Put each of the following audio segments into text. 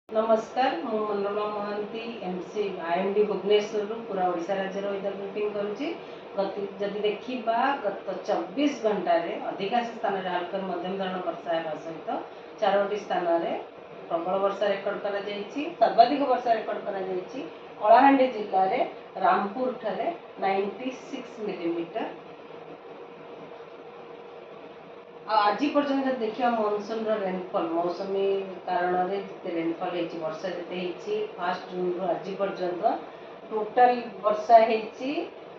नमस्कार मु Manorama Mahanti MC IMD Bhubaneswar पूरा ओडिशा राज्य वेदर बुलेटिन करुच्ची। जदि देखा गत 24 घंटे अधिकांश स्थान में हल्का मध्यम धरण वर्षा होगा सहित 4टी स्थान में प्रबल वर्षा रेकर्ड कर सर्वाधिक वर्षा रेकर्ड कर कलाहांडी जिले में रामपुर ठारे 96 मिलीमीटर। आज पर्यटन जब देखा मनसून रेनफॉल मौसमी कारण जिते रेनफॉल वर्षा जिते फास्ट जून रु आज पर्यंत टोटाल वर्षा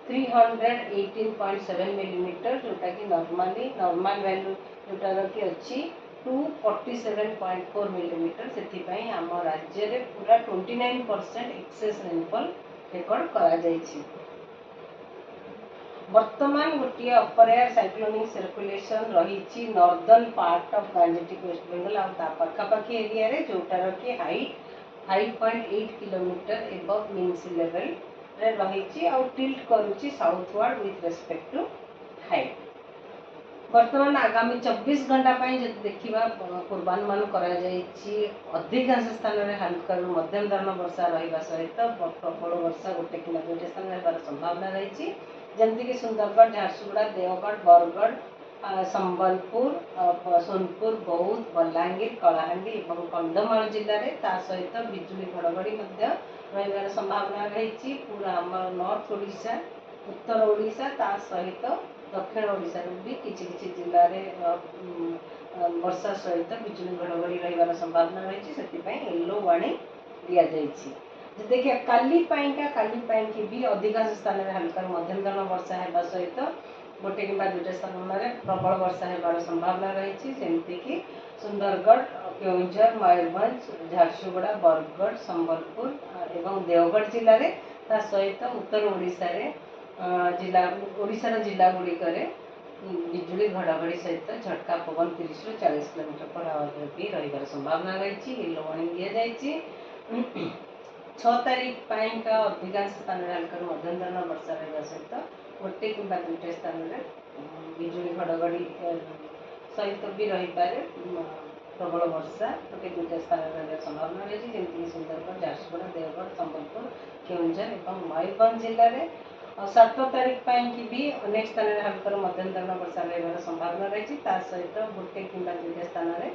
318.7 मिलीमीटर जोटा कि नॉर्मल वैल्यू जोटार कि अच्छी 247.4 मिलीमीटर से आम राज्य में पूरा 29% एक्सेस रेनफॉल रेकर्ड करा वर्तमान गोटे अपर एयर साइक्लोनिक सर्कुलेशन रही northern part of Gangetic West Bengal आखापाखी एरिया रे जोटार कि height 5.8 kilometre above mean sea level रे रही आउ टिल्ट करुच्ची southward with respect to height. वर्तमान आगामी 24 घंटा देखा पूर्वानुमान अधिकांश स्थान में हल्का मध्यम धरण वर्षा रहा सहित प्रबल वर्षा गोटे कि दुईट स्थान में संभावना रही जमीक सुंदरगढ़ झारसुगुड़ा देवगढ़ बरगढ़ संबलपुर सोनपुर बौद्ध बलांगीर कलाहांडी और कंधमाल जिले में सहित बिजुली घड़घड़ी रही संभावना रही पूरा आम नॉर्थ ओडिशा उत्तर ओडिशा सहित दक्षिण ओडिशा भी किसी जिले में वर्षा सहित बिजुली घड़घड़ी रही संभावना रही से येलो वार्निंग दि जाइए। देखिए काली भी अधिकांश स्थान में हल्का मध्यम धरण वर्षा होगा सहित गोटे कि दुईट स्थान में प्रबल वर्षा होबार संभावना रही जमीक सुंदरगढ़ केउझर मयूरभंज झारसुगुड़ा बरगढ़ संबलपुर एवं देवगढ़ जिले में सहित उत्तर ओडिशा ओडिशार जिला गुड़िक बिजुली घड़घड़ी सहित झटका पवन 30 ରୁ 40 किलोमीटर पर आवर भी रही संभावना रही येलो वार्निंग दि जाइए। 6 तारीख का अधिकांश स्थान में हल्का मध्यम धरण वर्षा रहा सहित गोटे कि दुईट स्थान में बिजुली घड़घड़ी सहित भी रही पारे प्रबल वर्षा गोटे दुईट स्थान में रही संभावना रही जमीक सुंदरगढ़ झारसुगुड़ा देवगढ़ संबलपुर केउझर और मयूरभंज जिले में 7 तारीख की भी अनेक स्थान में हल्का मध्यम धरण वर्षा रही संभावना रही सहित गोटे कि दुईट स्थान में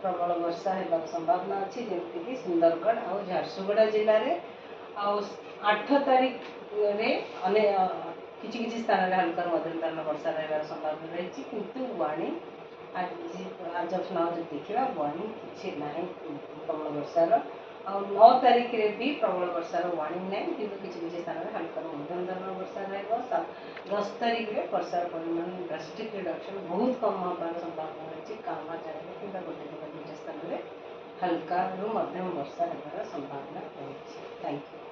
प्रबल वर्षा होगा संभावना अच्छी जमीक सुंदरगढ़ और झारसुगुड़ा जिले में 8 तारीख किसी स्थान में हल्का मध्यम धरण वर्षा रही संभावना रही किंतु वार्निंग आज ऑफ नाउ जो देखा वार्निंग किसी ना प्रबल वर्षार और 9 तारीख रे भी प्रबल वर्षार वार्निंग ना कि किसी स्थान में हल्का मध्यम धरण वर्षा रहा 10 तारीख में वर्षार परिमाण ड्रास्टिक रिडक्शन बहुत कम होबार संभावना रही कामा जगह कि गोटे दुईट स्थान में हल्का मध्यम वर्षा होबार संभावना रही। Thank you.